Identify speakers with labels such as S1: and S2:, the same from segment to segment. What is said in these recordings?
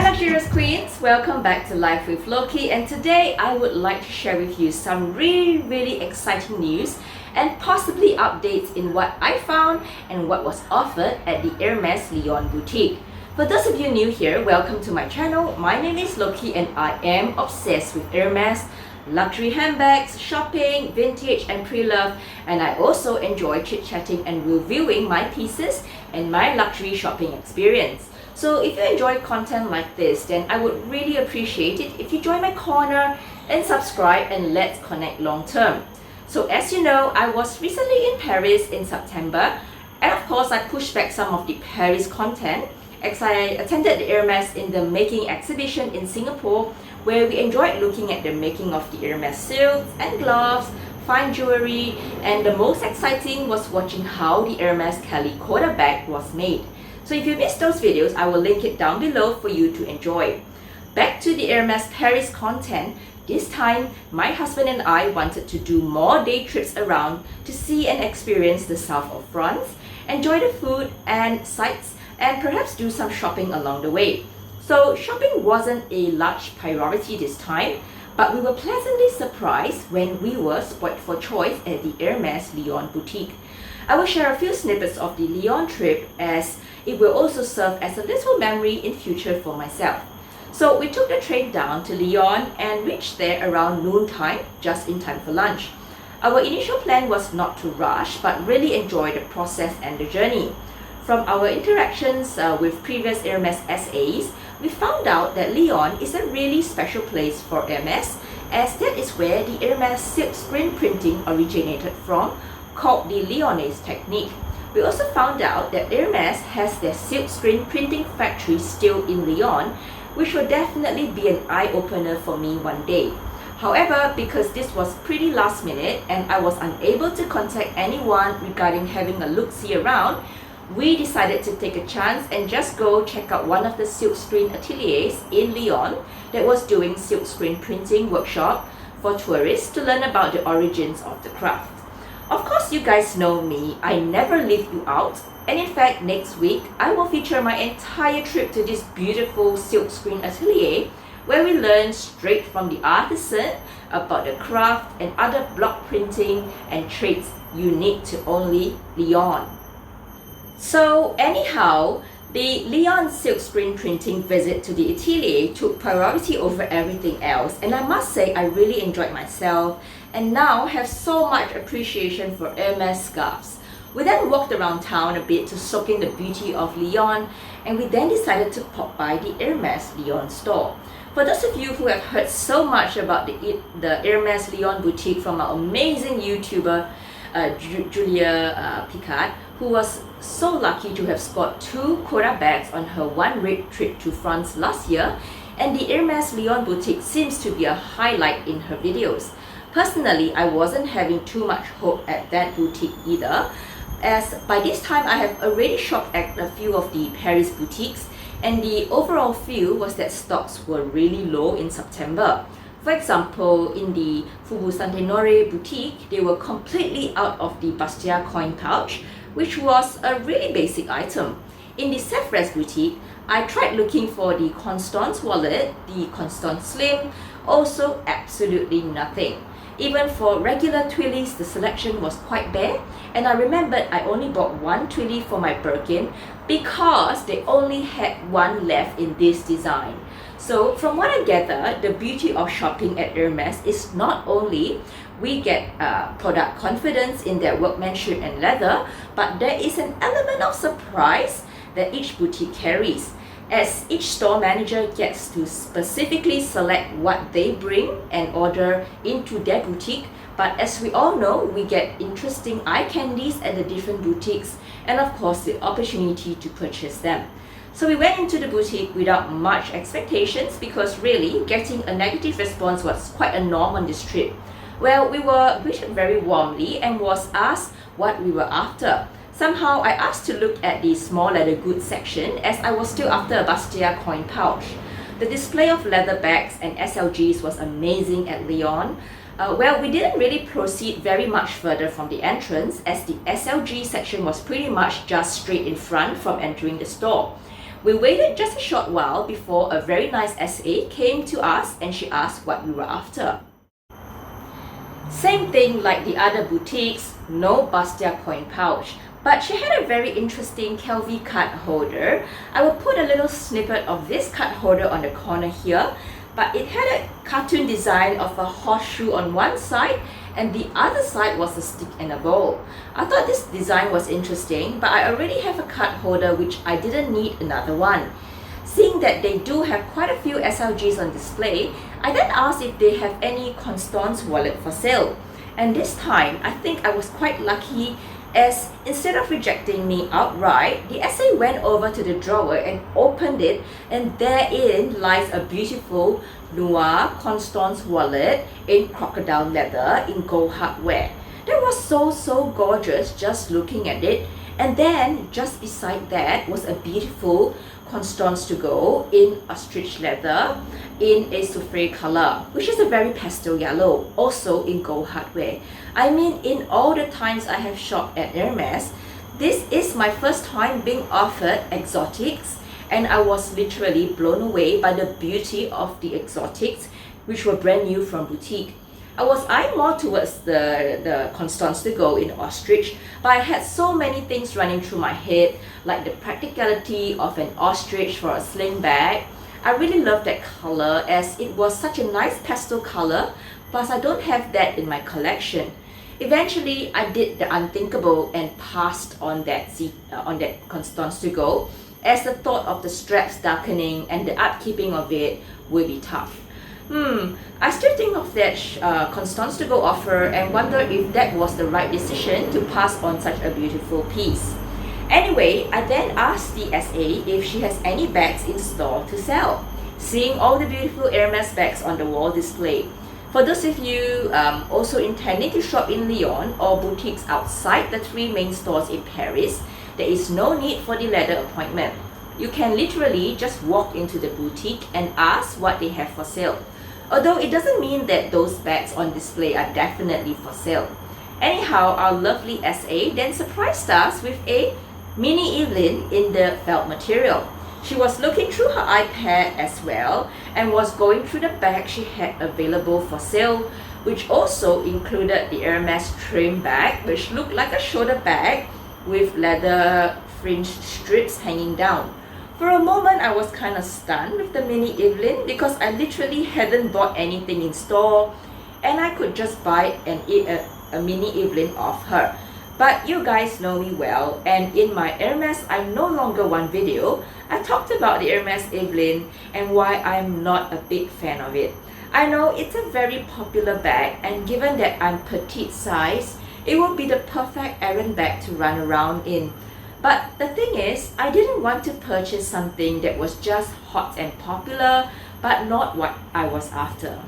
S1: Hi luxurious queens, welcome back to Life with Lokie, and today I would like to share with you some really exciting news and possibly updates in what I found and what was offered at the Hermes Lyon boutique. For those of you new here, welcome to my channel. My name is Lokie and I am obsessed with Hermes, luxury handbags, shopping, vintage and pre-love, and I also enjoy chit-chatting and reviewing my pieces and my luxury shopping experience. So if you enjoy content like this, then I would really appreciate it if you join my corner and subscribe, and let's connect long term. So as you know, I was recently in Paris in September, and of course I pushed back some of the Paris content as I attended the Hermes in the making exhibition in Singapore, where we enjoyed looking at the making of the Hermes silks and gloves, fine jewelry, and the most exciting was watching how the Hermes Kelly quarter bag was made. So if you missed those videos, I will link it down below for you to enjoy. Back to the Hermes Paris content. This time, my husband and I wanted to do more day trips around to see and experience the south of France, enjoy the food and sights, and perhaps do some shopping along the way. So shopping wasn't a large priority this time, but we were pleasantly surprised when we were spoiled for choice at the Hermes Lyon boutique. I will share a few snippets of the Lyon trip, as it will also serve as a little memory in future for myself. So we took the train down to Lyon and reached there around noontime, just in time for lunch. Our initial plan was not to rush, but really enjoy the process and the journey. From our interactions with previous Hermes SAs, we found out that Lyon is a really special place for Hermes, as that is where the Hermes silk screen printing originated from, called the LYONNAISE technique. We also found out that Hermes has their silk screen printing factory still in Lyon, which will definitely be an eye-opener for me one day. However, because this was pretty last minute and I was unable to contact anyone regarding having a look-see around, we decided to take a chance and just go check out one of the silk screen ateliers in Lyon that was doing silk screen printing workshop for tourists to learn about the origins of the craft. Of course, you guys know me, I never leave you out, and in fact next week I will feature my entire trip to this beautiful silk screen atelier, where we learn straight from the artisan about the craft and other block printing and traits unique to only Lyon. So anyhow, the Lyon silk screen printing visit to the atelier took priority over everything else, and I must say I really enjoyed myself and now have so much appreciation for Hermes scarves. We then walked around town a bit to soak in the beauty of Lyon, and we then decided to pop by the Hermes Lyon store. For those of you who have heard so much about the Hermes Lyon boutique from our amazing YouTuber Juliet Picard, who was so lucky to have scored 2 quarter bags on her one-week trip to France last year, and the Hermes Lyon boutique seems to be a highlight in her videos. Personally, I wasn't having too much hope at that boutique either, as by this time I have already shopped at a few of the Paris boutiques, and the overall feel was that stocks were really low in September. For example, in the Faubourg Saint-Honoré boutique, they were completely out of the Bastia coin pouch, which was a really basic item. In the Sefres boutique, I tried looking for the Constance wallet, the Constance Slim, also absolutely nothing. Even for regular twillies, the selection was quite bare, and I remembered I only bought one twilly for my Birkin because they only had one left in this design. So from what I gather, the beauty of shopping at Hermes is not only we get product confidence in their workmanship and leather, but there is an element of surprise that each boutique carries, as each store manager gets to specifically select what they bring and order into their boutique. But as we all know, we get interesting eye candies at the different boutiques, and of course the opportunity to purchase them. So we went into the boutique without much expectations, because really getting a negative response was quite a norm on this trip. Well, we were greeted very warmly and was asked what we were after. Somehow I asked to look at the small leather goods section, as I was still after a Bastia coin pouch. The display of leather bags and SLGs was amazing at Lyon. Well, we didn't really proceed very much further from the entrance, as the SLG section was pretty much just straight in front from entering the store. We waited just a short while before a very nice SA came to us and she asked what we were after. Same thing like the other boutiques, no Bastia coin pouch, but she had a very interesting Kelvy card holder. I will put a little snippet of this card holder on the corner here, but it had a cartoon design of a horseshoe on one side and the other side was a stick and a bowl. I thought this design was interesting, but I already have a card holder which I didn't need another one. Seeing that they do have quite a few SLGs on display, I then asked if they have any Constance wallet for sale. And this time, I think I was quite lucky, as instead of rejecting me outright, the SA went over to the drawer and opened it, and therein lies a beautiful Noir Constance wallet in crocodile leather in gold hardware. That was so gorgeous just looking at it. And then just beside that was a beautiful Constance to go in ostrich leather in a souffle color, which is a very pastel yellow, also in gold hardware. I mean, in all the times I have shopped at Hermes, this is my first time being offered exotics, and I was literally blown away by the beauty of the exotics, which were brand new from boutique. I was eyeing more towards the Constance to go in ostrich, but I had so many things running through my head, like the practicality of an ostrich for a sling bag. I really loved that color as it was such a nice pastel color, plus I don't have that in my collection. Eventually, I did the unthinkable and passed on that Constance to go, as the thought of the straps darkening and the upkeeping of it would be tough. I still think of that Constance to go offer and wonder if that was the right decision to pass on such a beautiful piece. Anyway, I then asked the SA if she has any bags in store to sell, seeing all the beautiful Hermes bags on the wall display. For those of you also intending to shop in Lyon or boutiques outside the 3 main stores in Paris, there is no need for the ladder appointment. You can literally just walk into the boutique and ask what they have for sale. Although it doesn't mean that those bags on display are definitely for sale. Anyhow, our lovely SA then surprised us with a mini Evelyn in the felt material. She was looking through her iPad as well and was going through the bag she had available for sale, which also included the Hermes trim bag, which looked like a shoulder bag with leather fringed strips hanging down. For a moment, I was kind of stunned with the mini Evelyn because I literally hadn't bought anything in store and I could just buy a mini Evelyn off her. But you guys know me well, and in my Hermes I no longer want video, I talked about the Hermes Evelyn and why I'm not a big fan of it. I know it's a very popular bag, and given that I'm petite size, it would be the perfect errand bag to run around in. But the thing is, I didn't want to purchase something that was just hot and popular, but not what I was after.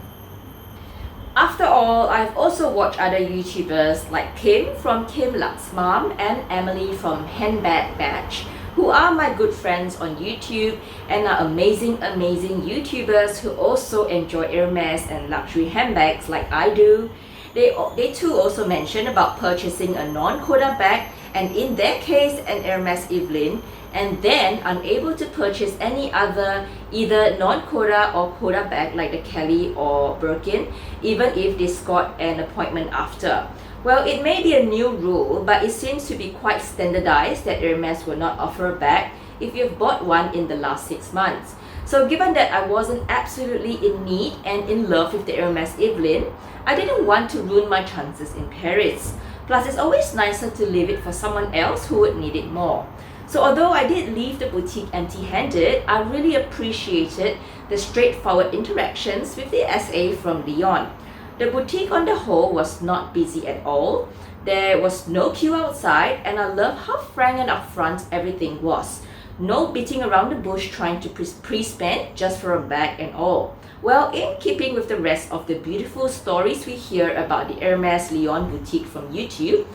S1: After all, I've also watched other YouTubers like Kim from Kim.LuxMum and Emily from Handbag Betch, who are my good friends on YouTube and are amazing YouTubers who also enjoy Hermes and luxury handbags like I do. They too also mentioned about purchasing a non-Coda bag, and in their case an Hermes Evelyn, and then unable to purchase any other either non-Coda or Coda bag like the Kelly or Birkin, even if they scored an appointment after. Well, it may be a new rule, but it seems to be quite standardized that Hermes will not offer a bag if you've bought one in the last 6 months. So given that I wasn't absolutely in need and in love with the Hermes Evelyn, I didn't want to ruin my chances in Paris. Plus, it's always nicer to leave it for someone else who would need it more. So although I did leave the boutique empty-handed, I really appreciated the straightforward interactions with the SA from Lyon. The boutique on the whole was not busy at all. There was no queue outside, and I love how frank and upfront everything was. No beating around the bush trying to pre-spend just for a bag and all. Well, in keeping with the rest of the beautiful stories we hear about the Hermes Lyon boutique from YouTube,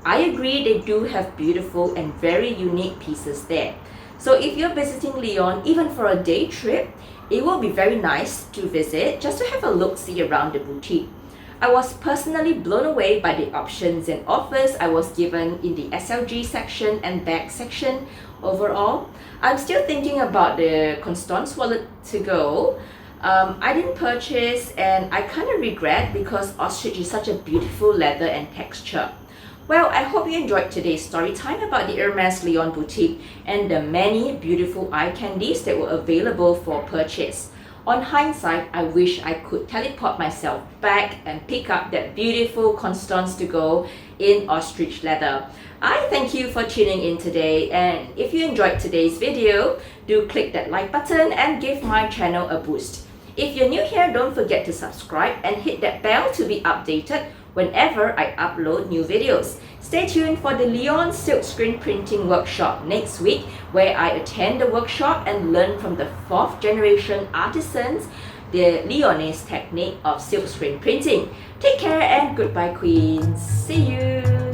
S1: I agree they do have beautiful and very unique pieces there. So if you're visiting Lyon even for a day trip, it will be very nice to visit just to have a look-see around the boutique. I was personally blown away by the options and offers I was given in the SLG section and bag section. Overall, I'm still thinking about the Constance wallet to go. I didn't purchase and I kind of regret because ostrich is such a beautiful leather and texture. Well, I hope you enjoyed today's story time about the Hermes Lyon boutique and the many beautiful eye candies that were available for purchase. On hindsight, I wish I could teleport myself back and pick up that beautiful Constance to go in ostrich leather. I thank you for tuning in today, and if you enjoyed today's video, do click that like button and give my channel a boost. If you're new here, don't forget to subscribe and hit that bell to be updated whenever I upload new videos. Stay tuned for the Lyon silk screen printing workshop next week, where I attend the workshop and learn from the 4th generation artisans the Lyonnaise technique of silk screen printing. Take care and goodbye, queens. See you.